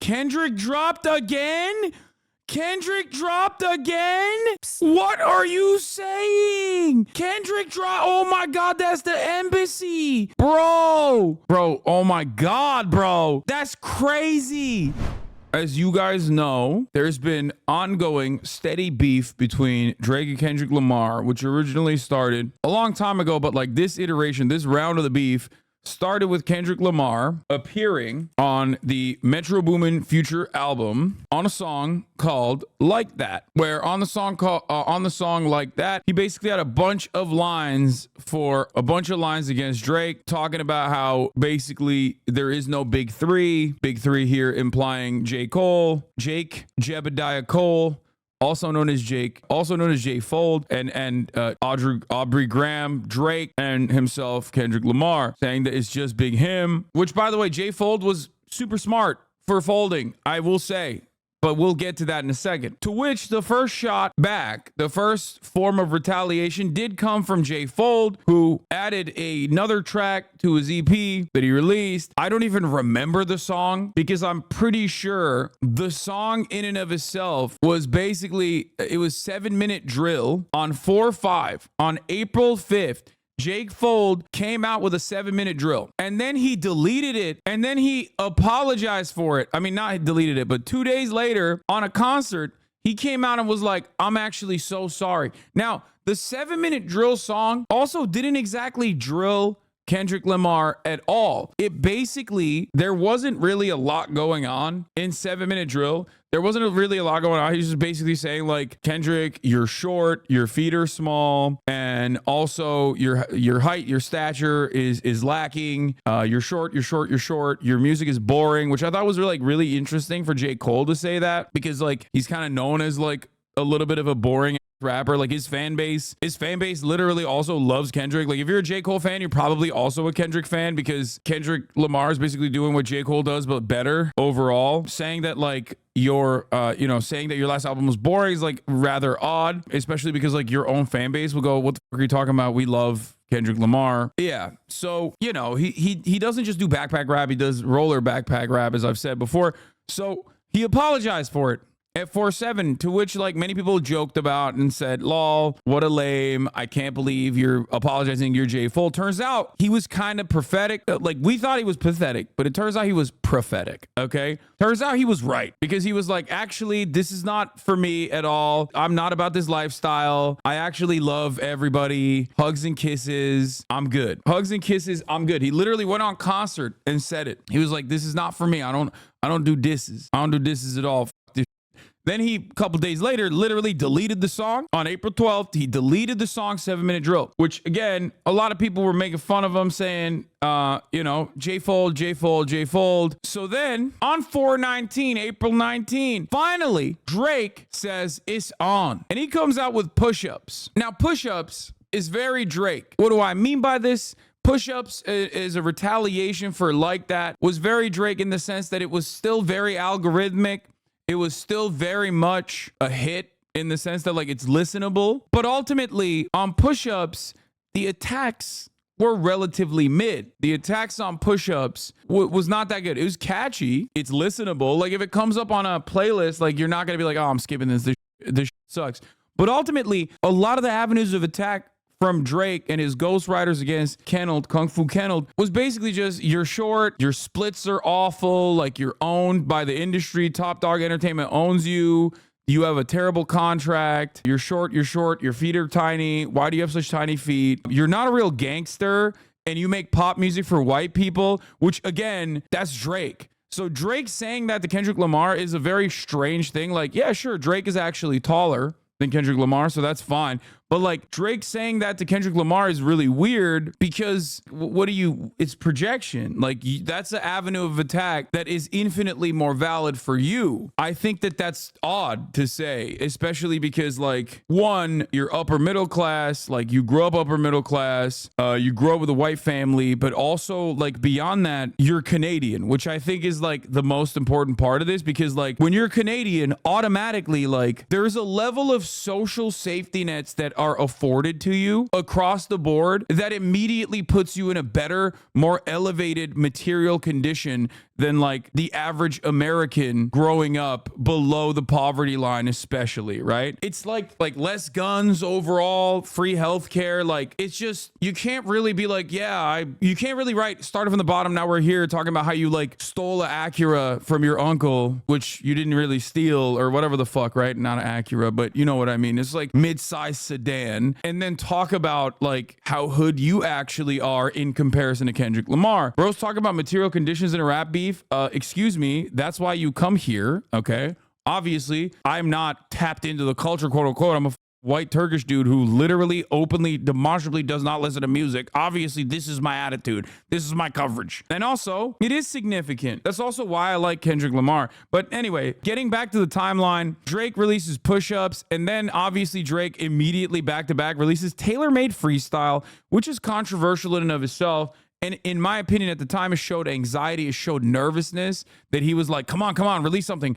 Kendrick dropped again? Kendrick dropped again? What are you saying? Kendrick dropped. Oh my God, that's the embassy. Bro, oh my God, bro. That's crazy. As you guys know, there's been ongoing steady beef between Drake and Kendrick Lamar, which originally started a long time ago, but like this iteration, this round of the beef started with Kendrick Lamar appearing on the Metro Boomin Future album on a song called Like That, where on the song Like That, he basically had a bunch of lines against Drake, talking about how basically there is no big three here implying Jake Jebediah Cole, also known as Jake, also known as J Fold, and Aubrey Graham, Drake, and himself, Kendrick Lamar, saying that it's just big him, which, by the way, J Fold was super smart for folding, I will say. But we'll get to that in a second. To which the first shot back, the first form of retaliation did come from J Fold, who added another track to his EP that he released. I don't even remember the song because I'm pretty sure the song in and of itself was basically, it was 7-minute drill on 4/5 on April 5th. Jake Fold came out with a 7-minute drill and then he deleted it and then he apologized for it. I mean, not deleted it, but 2 days later on a concert, he came out and was like, I'm actually so sorry. Now, the 7-minute drill song also didn't exactly drill Kendrick Lamar at all. It basically, there wasn't really a lot going on in 7-minute drill. There wasn't really a lot going on. He was just basically saying like, Kendrick, you're short, your feet are small, and also your height, your stature is lacking. You're short, your music is boring, which I thought was really interesting for J. Cole to say that, because like he's kind of known as like a little bit of a boring rapper. Like his fan base literally also loves Kendrick. Like if you're a J. Cole fan, you're probably also a Kendrick fan, because Kendrick Lamar is basically doing what J. Cole does but better overall. Saying that like saying that your last album was boring is like rather odd, especially because like your own fan base will go, what the fuck are you talking about? We love Kendrick Lamar. Yeah. So, he doesn't just do backpack rap, he does roller backpack rap, as I've said before. So he apologized for it at 4/7, to which like many people joked about and said, lol, what a lame, I can't believe you're apologizing, you're J. Fold. Turns out he was kind of prophetic. Like we thought he was pathetic, but it turns out he was prophetic. Okay. Turns out he was right, because he was like, actually, this is not for me at all. I'm not about this lifestyle. I actually love everybody. Hugs and kisses, I'm good. Hugs and kisses, I'm good. He literally went on concert and said it. He was like, this is not for me. I don't do disses. I don't do disses at all. Then he, a couple days later, literally deleted the song. On April 12th, he deleted the song 7-minute drill, which again, a lot of people were making fun of him, saying, J Fold. So then on April 19, finally, Drake says it's on. And he comes out with Push-Ups. Now, Push-Ups is very Drake. What do I mean by this? Push-Ups is a retaliation for Like That. Was very Drake in the sense that it was still very algorithmic. It was still very much a hit in the sense that like it's listenable, but ultimately on Push-Ups, the attacks were relatively mid. The attacks on Push-Ups was not that good. It was catchy. It's listenable. Like if it comes up on a playlist, like you're not going to be like, oh, I'm skipping this. This sucks. But ultimately, a lot of the avenues of attack from Drake and his ghostwriters against Kung Fu Kennel was basically just, you're short, your splits are awful, like you're owned by the industry, Top Dog Entertainment owns you, you have a terrible contract, you're short, your feet are tiny, why do you have such tiny feet, you're not a real gangster, and you make pop music for white people, which again, that's Drake. So Drake saying that to Kendrick Lamar is a very strange thing. Like, yeah, sure, Drake is actually taller than Kendrick Lamar, so that's fine. But like Drake saying that to Kendrick Lamar is really weird, because it's projection. Like that's an avenue of attack that is infinitely more valid for you. I think that that's odd to say, especially because like, one, you're upper middle class, like you grew up upper middle class, you grew up with a white family, but also like beyond that, you're Canadian, which I think is like the most important part of this, because like when you're Canadian, automatically like there's a level of social safety nets that are afforded to you across the board, that immediately puts you in a better, more elevated material condition than like the average American growing up below the poverty line, especially, right? It's like less guns overall, free healthcare. Like, it's just, you can't really be like, yeah, you can't really started from the bottom. Now we're here talking about how you like stole an Acura from your uncle, which you didn't really steal or whatever the fuck, right? Not an Acura, but you know what I mean? It's like mid-sized sedan. And then talk about like how hood you actually are in comparison to Kendrick Lamar. Bro's talking about material conditions in a rap beef. Excuse me, that's why you come here, okay? Obviously, I'm not tapped into the culture, quote unquote. I'm a white Turkish dude who literally, openly, demonstrably does not listen to music. Obviously, this is my attitude. This is my coverage. And also, it is significant. That's also why I like Kendrick Lamar. But anyway, getting back to the timeline, Drake releases Push-Ups, and then obviously Drake immediately back-to-back releases Tailor-Made Freestyle, which is controversial in and of itself. And in my opinion, at the time, it showed anxiety, it showed nervousness, that he was like, come on, release something.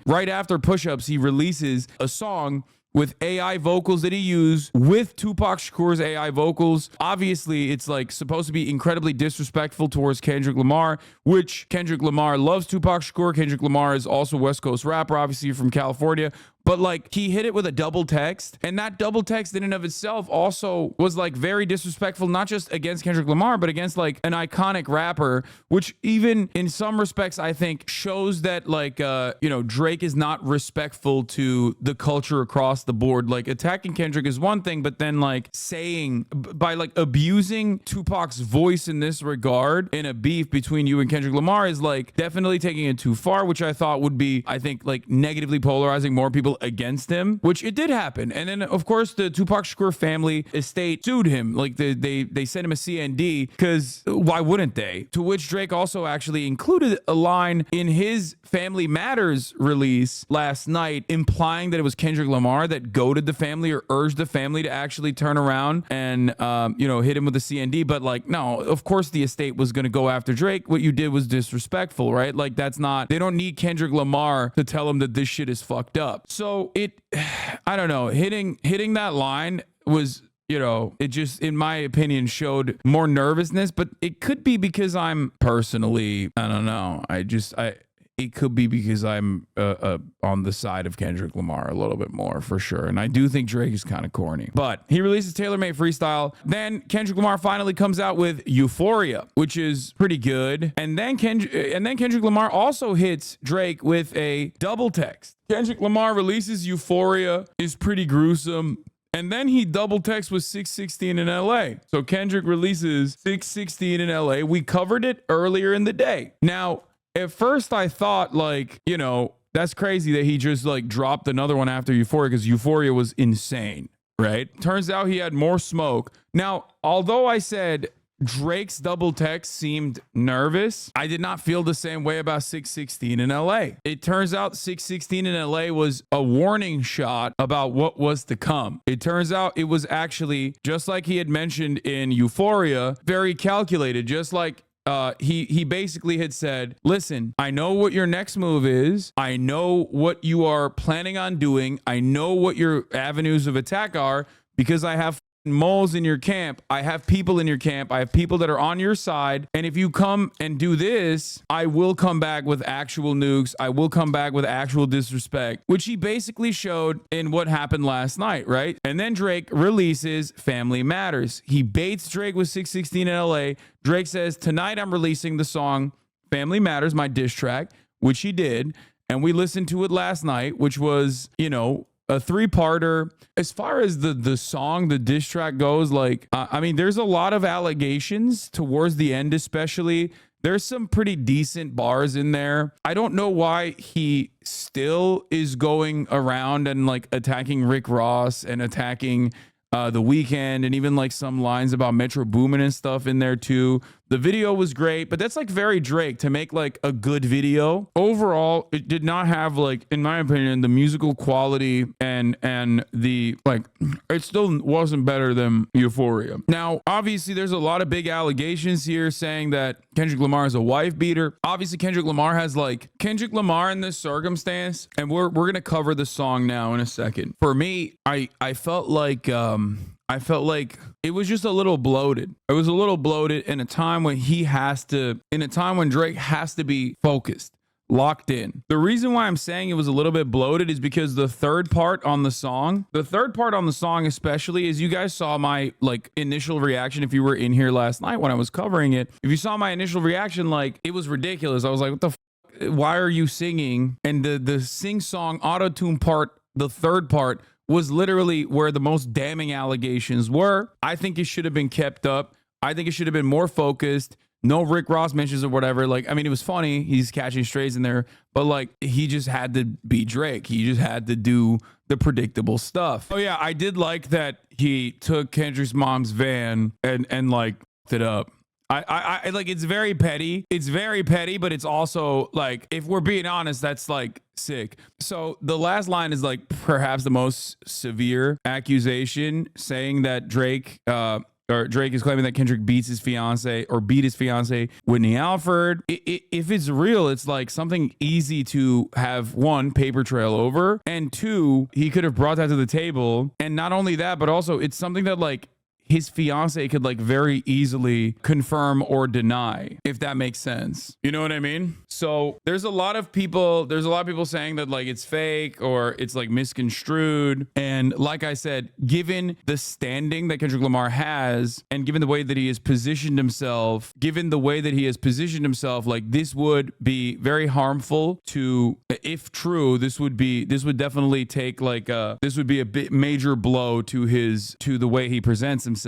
Right after Push-Ups, he releases a song with AI vocals that he used with Tupac Shakur's AI vocals. Obviously, it's like supposed to be incredibly disrespectful towards Kendrick Lamar, which Kendrick Lamar loves Tupac Shakur. Kendrick Lamar is also a West Coast rapper, obviously from California. But like, he hit it with a double text, and that double text in and of itself also was like very disrespectful, not just against Kendrick Lamar, but against like an iconic rapper, which even in some respects, I think shows that like, Drake is not respectful to the culture across the board. Like, attacking Kendrick is one thing, but then like saying, by like abusing Tupac's voice in this regard in a beef between you and Kendrick Lamar is like definitely taking it too far, which I thought would be, I think, like negatively polarizing more people against him, which it did happen. And then of course the Tupac Shakur family estate sued him. Like they sent him a CND, because why wouldn't they? To which Drake also actually included a line in his Family Matters release last night, implying that it was Kendrick Lamar that goaded the family or urged the family to actually turn around and hit him with a CND. But like, no, of course the estate was going to go after Drake. What you did was disrespectful, right? Like, that's not, they don't need Kendrick Lamar to tell him that this shit is fucked up. So I don't know, hitting that line was, it just, in my opinion, showed more nervousness, but it could be because I'm personally, I don't know. It could be because I'm on the side of Kendrick Lamar a little bit more, for sure. And I do think Drake is kind of corny. But he releases Tailor-Made Freestyle. Then Kendrick Lamar finally comes out with Euphoria, which is pretty good. And then Kendrick Lamar also hits Drake with a double text. Kendrick Lamar releases Euphoria, is pretty gruesome. And then he double texts with 616 in LA. So Kendrick releases 616 in LA. We covered it earlier in the day. Now, at first I thought like, that's crazy that he just like dropped another one after Euphoria, because Euphoria was insane, right? Turns out he had more smoke. Now, although I said Drake's double text seemed nervous, I did not feel the same way about 616 in LA. It turns out 616 in LA was a warning shot about what was to come. It turns out it was actually, just like he had mentioned in Euphoria, very calculated, just like he basically had said, listen, I know what your next move is. I know what you are planning on doing. I know what your avenues of attack are, because I have moles in your camp. I have people in your camp. I have people that are on your side. And if you come and do this, I will come back with actual nukes. I will come back with actual disrespect, which he basically showed in what happened last night, right? And then Drake releases Family Matters. He baits Drake with 616 in LA. Drake says, tonight I'm releasing the song Family Matters, my diss track, which he did. And we listened to it last night, which was, a three-parter. As far as the song, the diss track goes, like, I mean, there's a lot of allegations towards the end, especially. There's some pretty decent bars in there. I don't know why he still is going around and like attacking Rick Ross and attacking The Weeknd, and even like some lines about Metro Boomin and stuff in there too. The video was great, but that's like very Drake to make like a good video. Overall, it did not have like, in my opinion, the musical quality and the like, it still wasn't better than Euphoria. Now, obviously, there's a lot of big allegations here saying that Kendrick Lamar is a wife beater. Obviously, Kendrick Lamar in this circumstance, and we're gonna cover the song now in a second. For me, I felt like it was just a little bloated. It was a little bloated in a time when Drake has to be focused, locked in. The reason why I'm saying it was a little bit bloated is because the third part on the song, especially, as you guys saw my like initial reaction, if you were in here last night when I was covering it, if you saw my initial reaction, like it was ridiculous. I was like, what the why are you singing? And the sing song auto-tune part, the third part, was literally where the most damning allegations were. I think it should have been kept up. I think it should have been more focused. No Rick Ross mentions or whatever. Like, I mean, it was funny. He's catching strays in there, but like, he just had to be Drake. He just had to do the predictable stuff. Oh yeah, I did like that he took Kendrick's mom's van and like it up. I like, it's very petty. It's very petty, but it's also like, if we're being honest, that's like sick. So the last line is like perhaps the most severe accusation, saying that Drake is claiming that Kendrick beat his fiance, Whitney Alford. If it's real, it's like something easy to have, one, paper trail over, and two, he could have brought that to the table. And not only that, but also it's something that like his fiance could like very easily confirm or deny, if that makes sense. You know what I mean? So there's a lot of people saying that like it's fake or it's like misconstrued. And like I said, given the standing that Kendrick Lamar has, and given the way that he has positioned himself, like this would be very harmful to, if true, this would definitely take like this would be a bit major blow to the way he presents himself,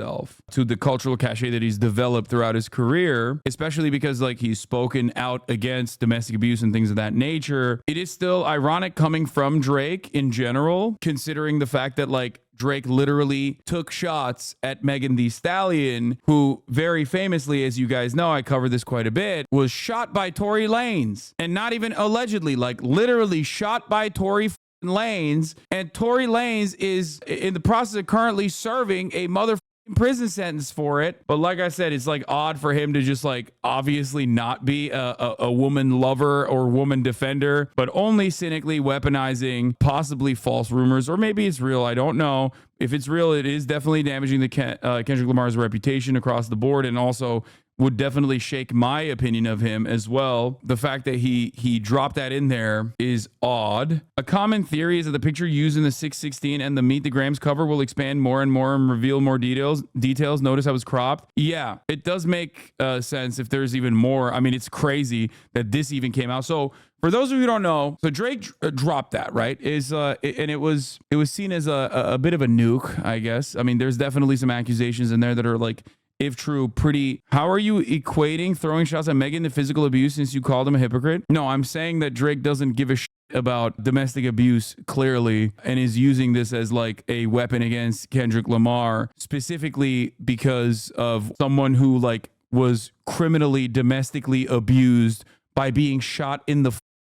to the cultural cachet that he's developed throughout his career, especially because like he's spoken out against domestic abuse and things of that nature. It is still ironic coming from Drake in general, considering the fact that like Drake literally took shots at Megan Thee Stallion, who very famously, as you guys know, I covered this quite a bit, was shot by Tory Lanez. And not even allegedly, like literally shot by Tory Lanez. And Tory Lanez is in the process of currently serving a prison sentence for it. But like I said, it's like odd for him to just like obviously not be a woman lover or woman defender, but only cynically weaponizing possibly false rumors, or maybe it's real. I don't know. If it's real, it is definitely damaging the Kendrick Lamar's reputation across the board, and also would definitely shake my opinion of him as well. The fact that he dropped that in there is odd. A common theory is that the picture used in the 616 and the Meet the Grams cover will expand more and more and reveal more details. Notice how it's cropped. Yeah, it does make sense if there's even more. I mean, it's crazy that this even came out. So for those of you who don't know, so Drake dropped that, right? And it was seen as a bit of a nuke, I guess. I mean, there's definitely some accusations in there that are like, if true, pretty. How are you equating throwing shots at Megan to physical abuse since you called him a hypocrite? No, I'm saying that Drake doesn't give a shit about domestic abuse, clearly, and is using this as like a weapon against Kendrick Lamar, specifically because of someone who like was criminally domestically abused by being shot in the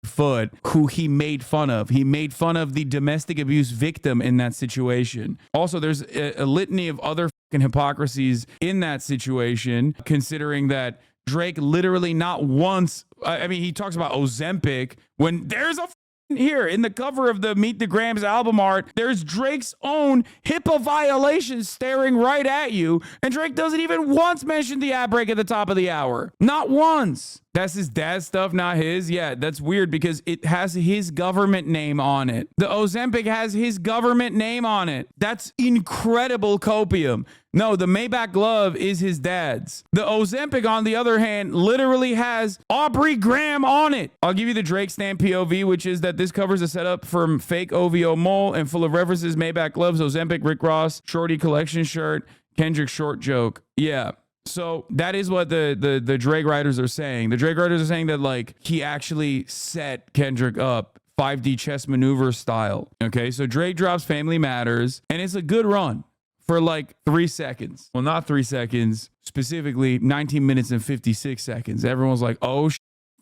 foot, who he made fun of. He made fun of the domestic abuse victim in that situation. Also, there's a litany of other hypocrisies in that situation, considering that Drake literally not once, I mean, he talks about Ozempic when there's a here in the cover of the Meet the Grams album art, there's Drake's own HIPAA violation staring right at you, and Drake doesn't even once mention the ad break at the top of the hour. Not once. That's his dad's stuff, not his. Yeah, that's weird because it has his government name on it. The Ozempic has his government name on it. That's incredible copium. No, the Maybach glove is his dad's. The Ozempic, on the other hand, literally has Aubrey Graham on it. I'll give you the Drake stamp POV, which is that this covers a setup from fake OVO mole and full of references, Maybach gloves, Ozempic, Rick Ross, Shorty collection shirt, Kendrick short joke. Yeah. So that is what the Drake writers are saying. The Drake writers are saying that like he actually set Kendrick up 5D chess maneuver style. Okay, so Drake drops Family Matters, and it's a good run for like 3 seconds. Well, not 3 seconds, specifically 19 minutes and 56 seconds. Everyone's like, oh,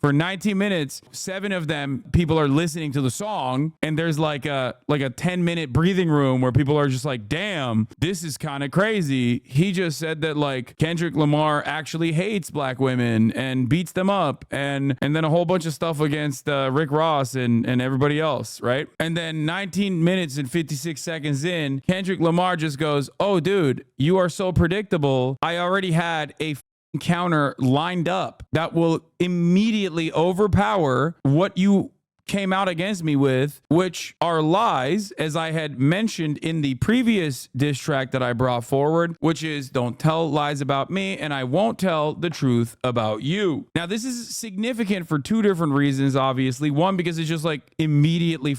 for 19 minutes, 7 of them, people are listening to the song, and there's like a 10-minute breathing room where people are just like, damn, this is kind of crazy. He just said that like Kendrick Lamar actually hates black women and beats them up, and then a whole bunch of stuff against Rick Ross and everybody else, right? And then 19 minutes and 56 seconds in, Kendrick Lamar just goes, oh, dude, you are so predictable. I already had a counter lined up that will immediately overpower what you came out against me with, which are lies, as I had mentioned in the previous diss track that I brought forward, which is don't tell lies about me and I won't tell the truth about you. Now, this is significant for 2 different reasons, obviously. One, because it's just like immediately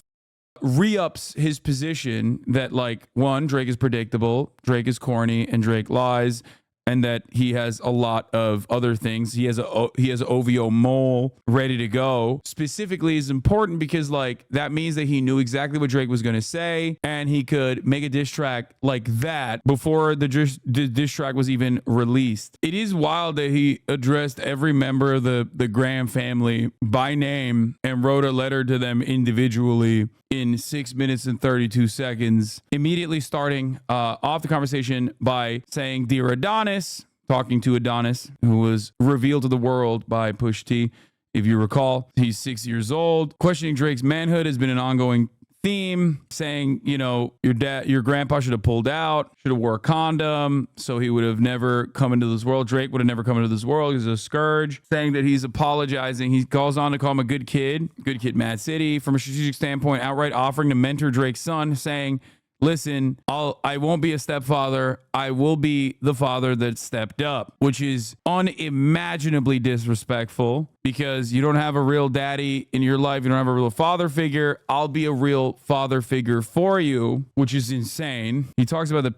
re-ups his position that like, one, Drake is predictable, Drake is corny, and Drake lies, and that he has a lot of other things. He has a OVO mole ready to go. Specifically is important because like that means that he knew exactly what Drake was going to say, and he could make a diss track like that before the diss track was even released. It is wild that he addressed every member of the Graham family by name and wrote a letter to them individually in 6 minutes and 32 seconds, immediately starting off the conversation by saying, "Dear Adonis," talking to Adonis, who was revealed to the world by Push T. If you recall, he's 6 years old. Questioning Drake's manhood has been an ongoing theme, saying, you know, your grandpa should have pulled out, should have wore a condom, so he would have never come into this world. Drake would have never come into this world. He's a scourge. Saying that he's apologizing. He calls on to call him a good kid Mad City. From a strategic standpoint, outright offering to mentor Drake's son, saying, listen, I won't be a stepfather. I will be the father that stepped up, which is unimaginably disrespectful because you don't have a real daddy in your life. You don't have a real father figure. I'll be a real father figure for you, which is insane. He talks about the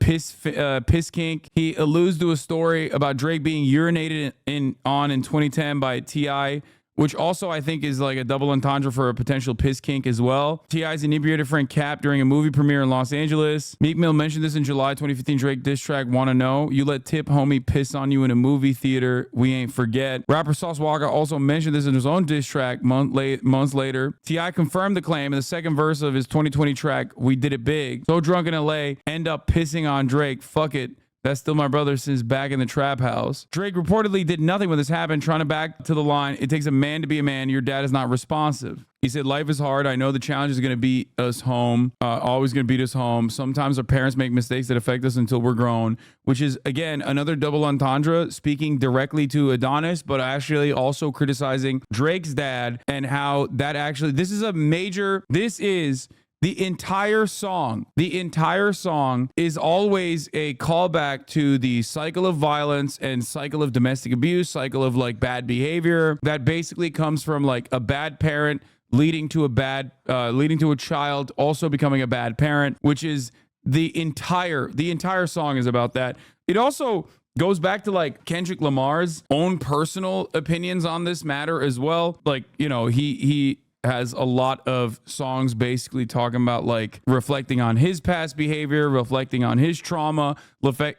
piss kink. He alludes to a story about Drake being urinated in 2010 by T.I., which also I think is like a double entendre for a potential piss kink as well. T.I.'s inebriated friend Cap during a movie premiere in Los Angeles. Meek Mill mentioned this in July 2015 Drake diss track, Wanna Know. You let Tip homie piss on you in a movie theater. We ain't forget. Rapper Sauce Walker also mentioned this in his own diss track months later. T.I. confirmed the claim in the second verse of his 2020 track, We Did It Big. So drunk in LA, end up pissing on Drake. Fuck it. That's still my brother since back in the trap house. Drake reportedly did nothing when this happened, trying to back to the line, it takes a man to be a man. Your dad is not responsive. He said, life is hard. I know the challenge is going to beat us home, always going to beat us home. Sometimes our parents make mistakes that affect us until we're grown, which is, again, another double entendre, speaking directly to Adonis, but actually also criticizing Drake's dad and how that actually, this is the entire song is always a callback to the cycle of violence and cycle of domestic abuse, cycle of like bad behavior that basically comes from like a bad parent leading to a child also becoming a bad parent, which is the entire song is about that. It also goes back to like Kendrick Lamar's own personal opinions on this matter as well. Like, you know, he has a lot of songs basically talking about like reflecting on his past behavior, reflecting on his trauma,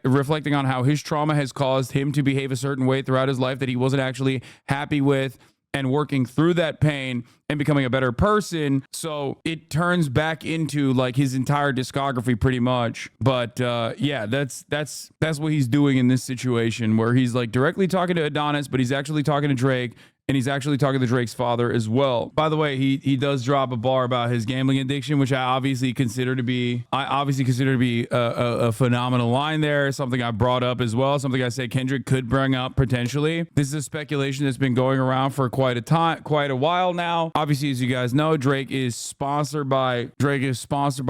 reflecting on how his trauma has caused him to behave a certain way throughout his life that he wasn't actually happy with, and working through that pain and becoming a better person. So it turns back into like his entire discography pretty much. But yeah, that's what he's doing in this situation, where he's like directly talking to Adonis, but he's actually talking to Drake. And he's actually talking to Drake's father as well. By the way, he does drop a bar about his gambling addiction, which I obviously consider to be a phenomenal line there. Something I brought up as well. Something I said Kendrick could bring up potentially. This is a speculation that's been going around for quite a while now. Obviously, as you guys know, Drake is sponsored by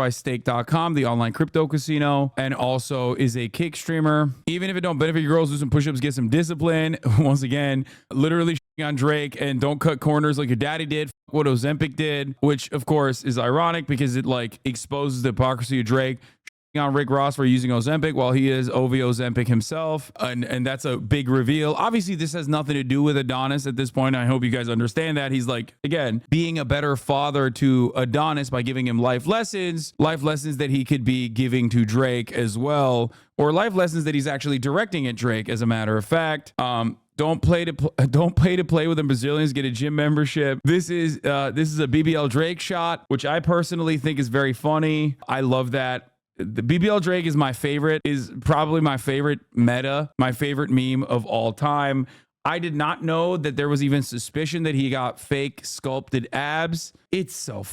Stake.com, the online crypto casino, and also is a kick streamer. Even if it don't benefit your girls, do some push-ups, get some discipline. Once again, literally on Drake, and don't cut corners like your daddy did. What Ozempic did, which of course is ironic because it like exposes the hypocrisy of Drake on Rick Ross for using Ozempic while he is OVO Ozempic himself. And that's a big reveal. Obviously, this has nothing to do with Adonis at this point. I hope you guys understand that. He's like, again, being a better father to Adonis by giving him life lessons that he could be giving to Drake as well, or life lessons that he's actually directing at Drake, as a matter of fact. Don't pay to play with the Brazilians. Get a gym membership. This is a BBL Drake shot, which I personally think is very funny. I love that. The BBL Drake is my favorite, is probably my favorite meta, my favorite meme of all time. I did not know that there was even suspicion that he got fake sculpted abs. It's so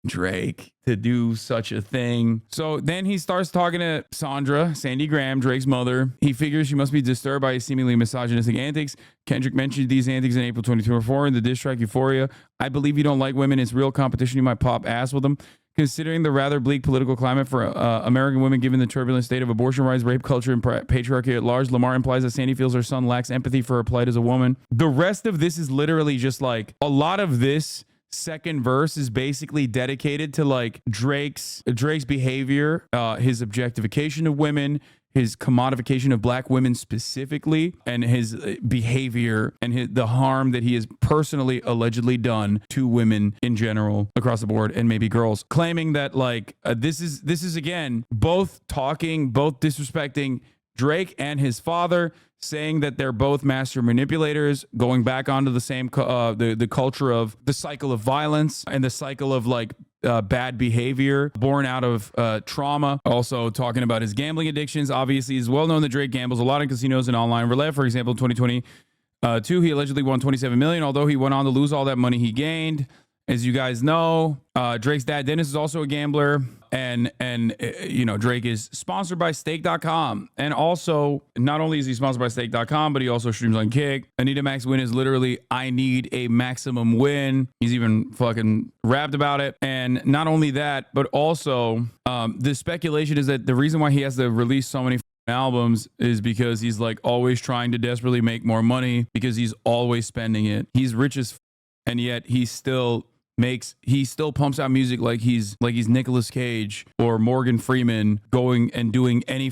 Drake to do such a thing. So then he starts talking to Sandra, Sandy Graham, Drake's mother. He figures she must be disturbed by his seemingly misogynistic antics. Kendrick mentioned these antics in April 2024 in the diss track Euphoria. I believe you don't like women. It's real competition. You might pop ass with them. Considering the rather bleak political climate for American women, given the turbulent state of abortion rights, rape culture, and patriarchy at large, Lamar implies that Sandy feels her son lacks empathy for her plight as a woman. The rest of this is literally just like a lot of this second verse is basically dedicated to like Drake's behavior, his objectification of women, his commodification of black women specifically, and his behavior and the harm that he has personally allegedly done to women in general across the board, and maybe girls, claiming that like this is again both disrespecting Drake and his father, saying that they're both master manipulators, going back onto the same the culture of the cycle of violence and the cycle of like bad behavior born out of trauma. Also talking about his gambling addictions. Obviously, it's well known that Drake gambles a lot in casinos and online roulette. For example, in 2022, he allegedly won $27 million, although he went on to lose all that money he gained. As you guys know, Drake's dad, Dennis, is also a gambler. And you know, Drake is sponsored by Stake.com. And also, not only is he sponsored by Stake.com, but he also streams on Kick. Anita Max Win is literally, I need a maximum win. He's even fucking rapped about it. And not only that, but also the speculation is that the reason why he has to release so many albums is because he's like always trying to desperately make more money, because he's always spending it. He's rich as and yet he still pumps out music like he's Nicolas Cage or Morgan Freeman going and doing any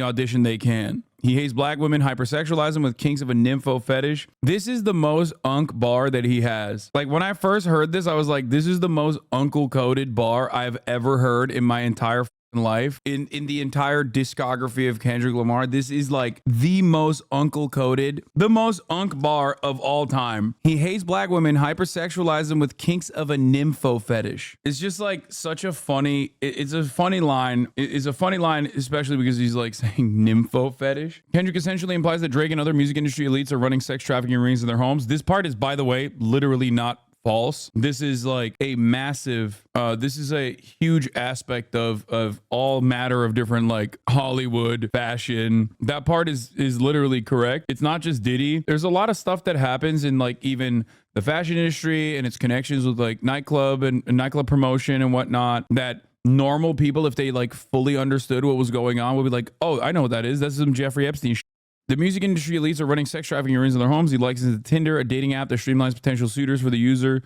audition they can. He hates black women, hypersexualize them with kinks of a nympho fetish. This is the most unk bar that he has. Like when I first heard this, I was like, this is the most uncle coded bar I've ever heard in my entire life. In the entire discography of Kendrick Lamar, this is like the most uncle coded, the most unk bar of all time. He hates black women, hypersexualize them with kinks of a nympho fetish. It's just like such a funny, it's a funny line. It's a funny line, especially because he's like saying nympho fetish. Kendrick essentially implies that Drake and other music industry elites are running sex trafficking rings in their homes. This part is, by the way, literally not false. This is like a massive, this is a huge aspect of all matter of different like Hollywood fashion. That part is literally correct. It's not just Diddy. There's a lot of stuff that happens in like even the fashion industry and its connections with like nightclub and nightclub promotion and whatnot, that normal people, if they like fully understood what was going on, would be like, oh, I know what that is. That's some Jeffrey Epstein shit. The music industry elites are running sex trafficking rings in their homes. He likes Tinder, a dating app that streamlines potential suitors for the user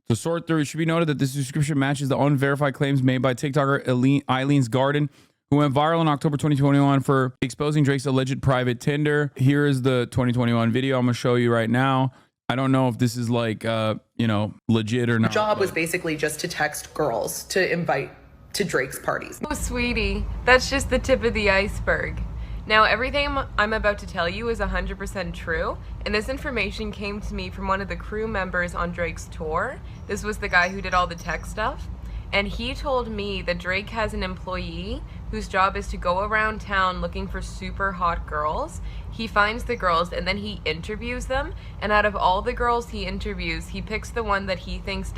to sort through. It should be noted that this description matches the unverified claims made by TikToker Eileen's Garden, who went viral in October 2021 for exposing Drake's alleged private Tinder. Here is the 2021 video I'm going to show you right now. I don't know if this is like, you know, legit or not. My job was basically just to text girls to invite to Drake's parties. Oh, sweetie, that's just the tip of the iceberg. Now, everything I'm about to tell you is 100% true, and this information came to me from one of the crew members on Drake's tour. This was the guy who did all the tech stuff, and he told me that Drake has an employee whose job is to go around town looking for super hot girls. He finds the girls and then he interviews them, and out of all the girls he interviews, he picks the one that he thinks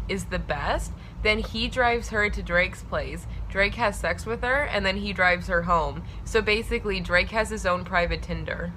is the best. Then he drives her to Drake's place. Drake has sex with her, and then he drives her home. So basically, Drake has his own private Tinder.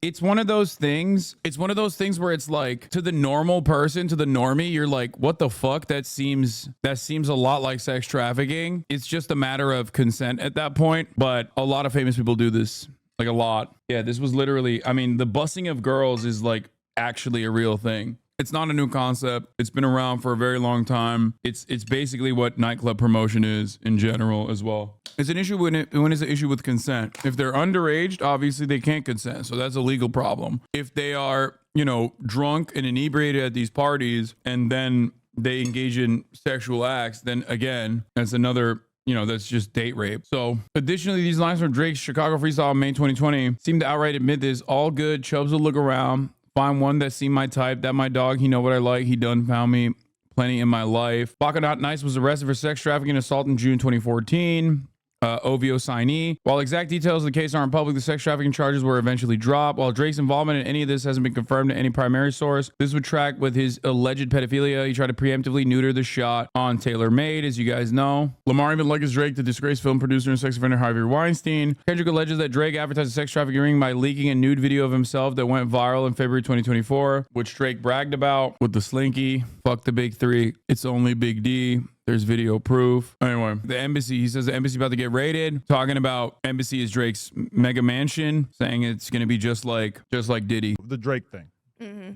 It's one of those things. It's one of those things where it's like, to the normal person, to the normie, you're like, what the fuck? That seems a lot like sex trafficking. It's just a matter of consent at that point. But a lot of famous people do this, like a lot. Yeah, this was literally, I mean, the busing of girls is like actually a real thing. It's not a new concept. It's been around for a very long time. It's basically what nightclub promotion is in general as well. It's an issue when it's an issue with consent. If they're underage, obviously they can't consent. So that's a legal problem. If they are, you know, drunk and inebriated at these parties and then they engage in sexual acts, then again, that's another, you know, that's just date rape. So additionally, these lines from Drake's Chicago Freestyle May 2020 seem to outright admit this. All good. Chubbs will look around. Find one that seemed my type. That my dog. He know what I like. He done found me plenty in my life. Baka Not Nice was arrested for sex trafficking and assault in June 2014. OVO signee. While exact details of the case aren't public, the sex trafficking charges were eventually dropped. While Drake's involvement in any of this hasn't been confirmed to any primary source, this would track with his alleged pedophilia. He tried to preemptively neuter the shot on Taylor Made, as you guys know. Lamar even likens Drake to disgraced film producer and sex offender Harvey Weinstein. Kendrick alleges that Drake advertised a sex trafficking ring by leaking a nude video of himself that went viral in February 2024, which Drake bragged about with the slinky. Fuck the big three. It's only Big D. There's video proof. Anyway, the embassy, he says the embassy about to get raided. Talking about embassy is Drake's mega mansion, saying it's going to be just like Diddy. The Drake thing.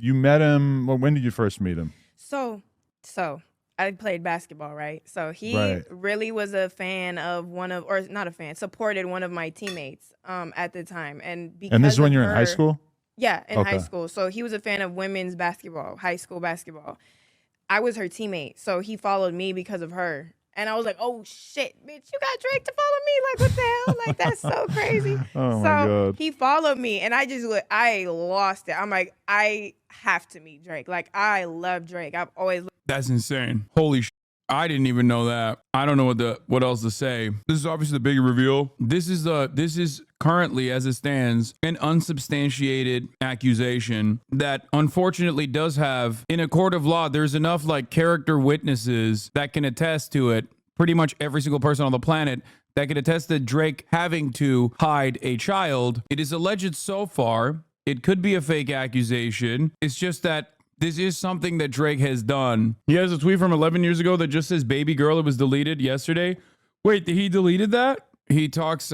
You met him, well, when did you first meet him? So I played basketball, right? So he really was a fan of not a fan, supported one of my teammates at the time. And this is when you're in high school? Yeah, in high school. So he was a fan of women's basketball, high school basketball. I was her teammate, so he followed me because of her. And I was like, oh, shit, bitch, you got Drake to follow me? Like, what the hell? Like, that's so crazy. Oh, my God. He followed me, and I lost it. I'm like, I have to meet Drake. Like, I love Drake. I've always loved. That's insane. Holy shit. I didn't even know that. I don't know what else to say. This is obviously the big reveal. This is currently, as it stands, an unsubstantiated accusation that unfortunately does have, in a court of law, there's enough like character witnesses that can attest to it. Pretty much every single person on the planet that can attest to Drake having to hide a child. It is alleged so far. It could be a fake accusation. It's just that this is something that Drake has done. He has a tweet from 11 years ago that just says baby girl. It was deleted yesterday. Wait, he deleted that? He talks,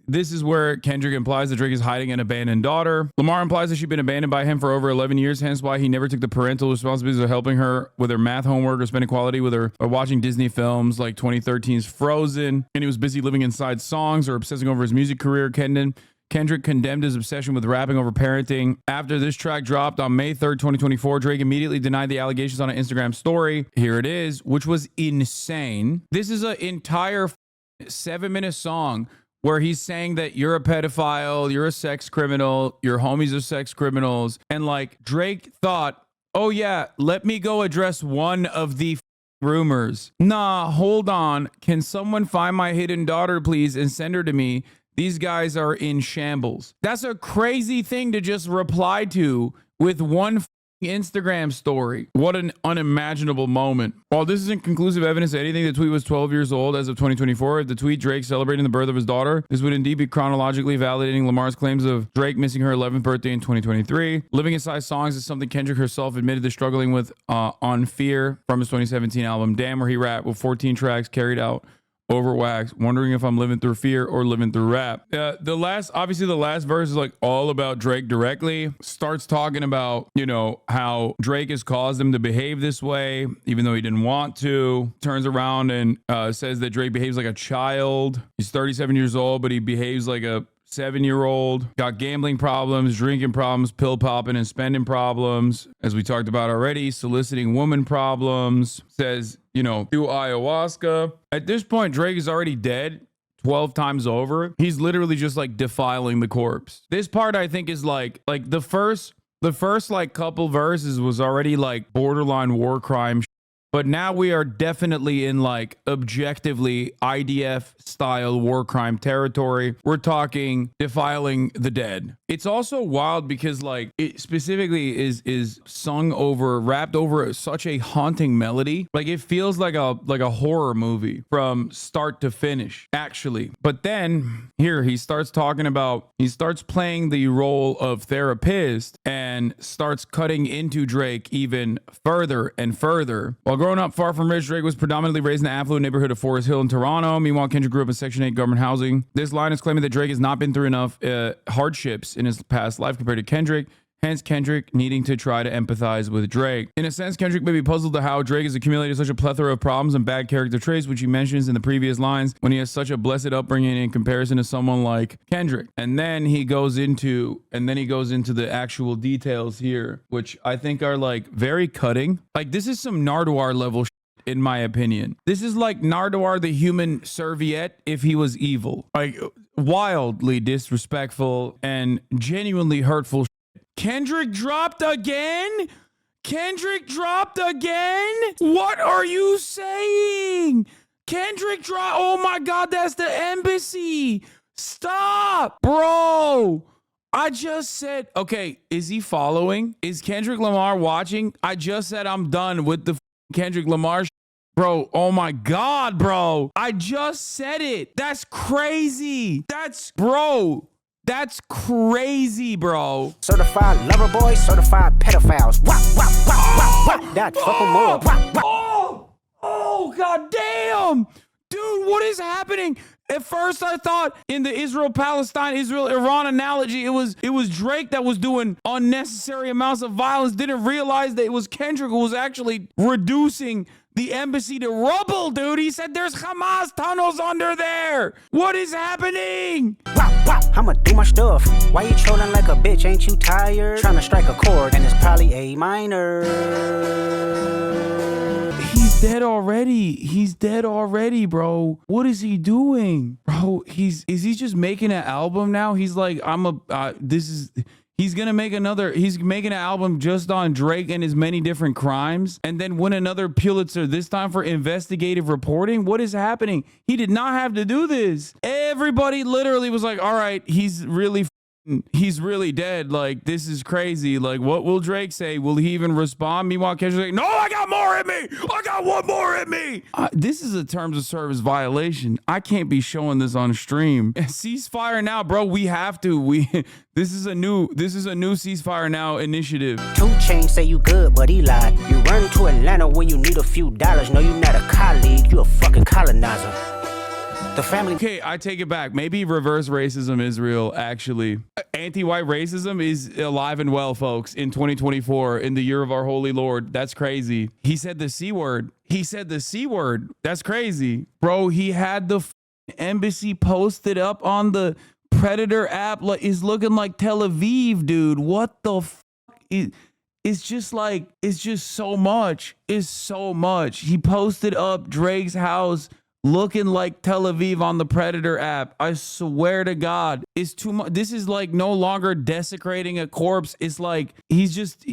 this is where Kendrick implies that Drake is hiding an abandoned daughter. Lamar implies that she'd been abandoned by him for over 11 years, hence why he never took the parental responsibilities of helping her with her math homework or spending quality with her or watching Disney films like 2013's Frozen. And he was busy living inside songs or obsessing over his music career. Kendrick condemned his obsession with rapping over parenting. After this track dropped on May 3rd, 2024, Drake immediately denied the allegations on an Instagram story. Here it is, which was insane. This is an entire 7-minute song where he's saying that you're a pedophile, you're a sex criminal, your homies are sex criminals. And like Drake thought, oh yeah, let me go address one of the rumors. Nah, hold on. Can someone find my hidden daughter, please, and send her to me? These guys are in shambles. That's a crazy thing to just reply to with one Instagram story. What an unimaginable moment. While this isn't conclusive evidence of anything, the tweet was 12 years old as of 2024. If the tweet Drake celebrating the birth of his daughter, this would indeed be chronologically validating Lamar's claims of Drake missing her 11th birthday in 2023. Living Inside Songs is something Kendrick herself admitted to struggling with on Fear from his 2017 album Damn, where he rapped with 14 tracks carried out over wax, wondering if I'm living through fear or living through rap. The last verse is like all about Drake directly. Starts talking about, you know, how Drake has caused him to behave this way, even though he didn't want to. Turns around and says that Drake behaves like a child. He's 37 years old, but he behaves like a 7-year-old. Got gambling problems, drinking problems, pill popping and spending problems. As we talked about already, soliciting woman problems. Says, you know, do ayahuasca. At this point, Drake is already dead 12 times over. He's literally just like defiling the corpse. This part I think is like the first like couple verses was already like borderline war crime. But now we are definitely in like objectively IDF style war crime territory. We're talking defiling the dead. It's also wild because like it specifically is sung over, rapped over such a haunting melody. Like it feels like a horror movie from start to finish, actually. But then here he starts playing the role of therapist and starts cutting into Drake even further and further. While growing up far from rich, Drake was predominantly raised in the affluent neighborhood of Forest Hill in Toronto. Meanwhile, Kendrick grew up in Section 8 government housing. This line is claiming that Drake has not been through enough hardships in his past life compared to Kendrick. hence Kendrick needing to try to empathize with Drake. In a sense, Kendrick may be puzzled at how Drake has accumulated such a plethora of problems and bad character traits, which he mentions in the previous lines, when he has such a blessed upbringing in comparison to someone like Kendrick. And then he goes into the actual details here, which I think are like very cutting. Like, this is some Nardwar level in my opinion. This is like Nardwar the human serviette if he was evil. Like, wildly disrespectful and genuinely hurtful. Kendrick dropped again? Kendrick dropped again? What are you saying? Kendrick dropped. Oh my God, that's the embassy. Stop, bro. I just said, okay, is he following? Is Kendrick Lamar watching? I just said I'm done with the Kendrick Lamar. Bro, oh my God, bro. I just said it. That's crazy. That's crazy, bro. Certified lover boys, certified pedophiles. Wop, wop, wop, wop, wop. That fuck 'em up. Wop, wop. Oh, God damn. Dude, what is happening? At first, I thought in the Israel-Palestine, Israel-Iran analogy, it was Drake that was doing unnecessary amounts of violence. Didn't realize that it was Kendrick who was actually reducing the embassy to rubble, dude. He said there's Hamas tunnels under there. What is happening? Wop, wop. I'ma do my stuff. Why you trolling like a bitch? Ain't you tired? Trying to strike a chord, and it's probably A minor. He's dead already. He's dead already, bro. What is he doing? Bro, is he just making an album now? He's like, he's gonna make he's making an album just on Drake and his many different crimes and then win another Pulitzer, this time for investigative reporting. What is happening? He did not have to do this. Everybody literally was like, all right, he's really dead. Like, this is crazy. Like, what will Drake say? Will he even respond? Meanwhile, Kendrick's like, no, I got more in me. I got one more in me. This is a terms of service violation. I can't be showing this on stream. Ceasefire now, bro. We have to. This is a new ceasefire now initiative. 2 Chainz say you good, but he lied. You run to Atlanta when you need a few dollars. No, you not a colleague. You a fucking colonizer. The family. Okay, I take it back. Maybe reverse racism is real, actually. Anti-white racism is alive and well, folks, in 2024, in the year of our holy Lord. That's crazy. He said the C word. That's crazy. Bro, he had the embassy posted up on the Predator app. Like, is looking like Tel Aviv, dude. What the it's just so much. It's so much. He posted up Drake's house looking like Tel Aviv on the Predator app. I swear to God, it's too much. This is like no longer desecrating a corpse. It's like he's just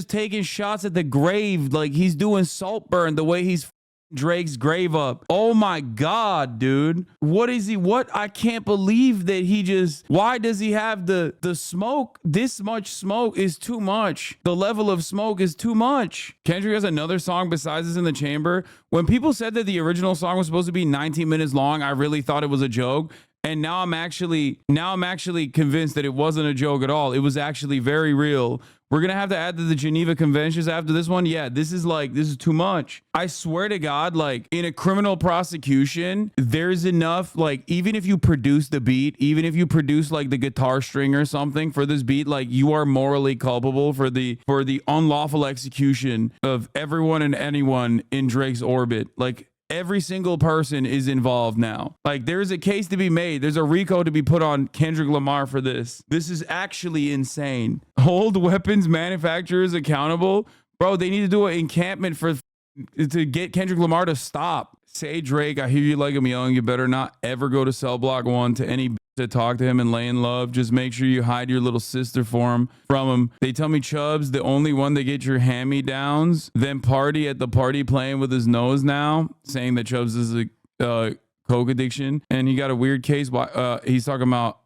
taking shots at the grave. Like, he's doing Saltburn the way he's Drake's grave up. Oh my God, dude. What is he? What? I can't believe that why does he have the smoke? This much smoke is too much. The level of smoke is too much. Kendrick has another song besides this in the chamber. When people said that the original song was supposed to be 19 minutes long, I really thought it was a joke. And now I'm actually convinced that it wasn't a joke at all. It was actually very real. We're going to have to add to the Geneva Conventions after this one. Yeah, this is too much. I swear to God, like, in a criminal prosecution, there's enough, like, even if you produce the beat, even if you produce like the guitar string or something for this beat, like, you are morally culpable for the unlawful execution of everyone and anyone in Drake's orbit. Like, every single person is involved now. Like, there's a case to be made. There's a RICO to be put on Kendrick Lamar for this. This is actually insane. Hold weapons manufacturers accountable. Bro, they need to do an encampment to get Kendrick Lamar to stop. Say, Drake, I hear you like him young. You better not ever go to Cell Block 1 to any to talk to him and lay in love. Just make sure you hide your little sister from him. They tell me Chubb's the only one that get your hand-me-downs. Then Party at the party playing with his nose now, saying that Chubb's is a coke addiction. And he got a weird case. He's talking about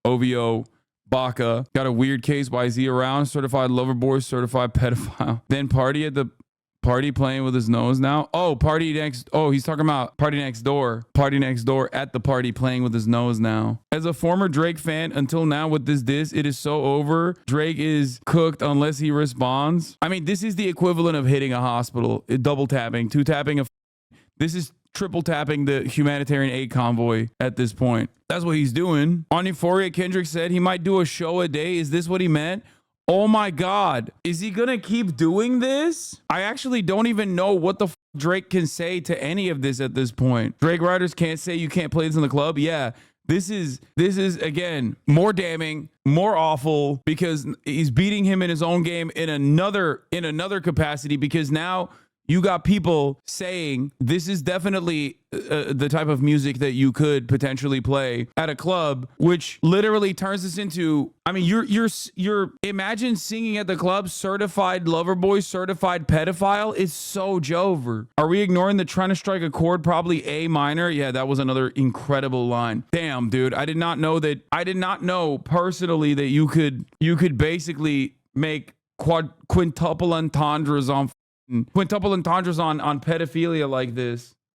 OVO Baca. Got a weird case. Why is he around? Certified lover boy, certified pedophile. Then Party at the party playing with his nose now. Oh, he's talking about Party Next Door. Party Next Door at the party playing with his nose now. As a former Drake fan, until now with this diss, it is so over. Drake is cooked unless he responds. I mean, this is the equivalent of hitting a hospital, double tapping, two tapping. This is triple tapping the humanitarian aid convoy at this point. That's what he's doing. On Euphoria, Kendrick said he might do a show a day. Is this what he meant? Oh my God. Is he gonna keep doing this? I actually don't even know what the Drake can say to any of this at this point. Drake writers can't say you can't play this in the club. Yeah. This is again more damning, more awful, because he's beating him in his own game in another capacity, because now you got people saying this is definitely the type of music that you could potentially play at a club, which literally turns this into, I mean, you're imagine singing at the club, certified lover boy, certified pedophile. It's so Jover. Are we ignoring the trying to strike a chord? Probably A minor. Yeah, that was another incredible line. Damn, dude. I did not know personally that you could basically make quintuple entendres on pedophilia like this.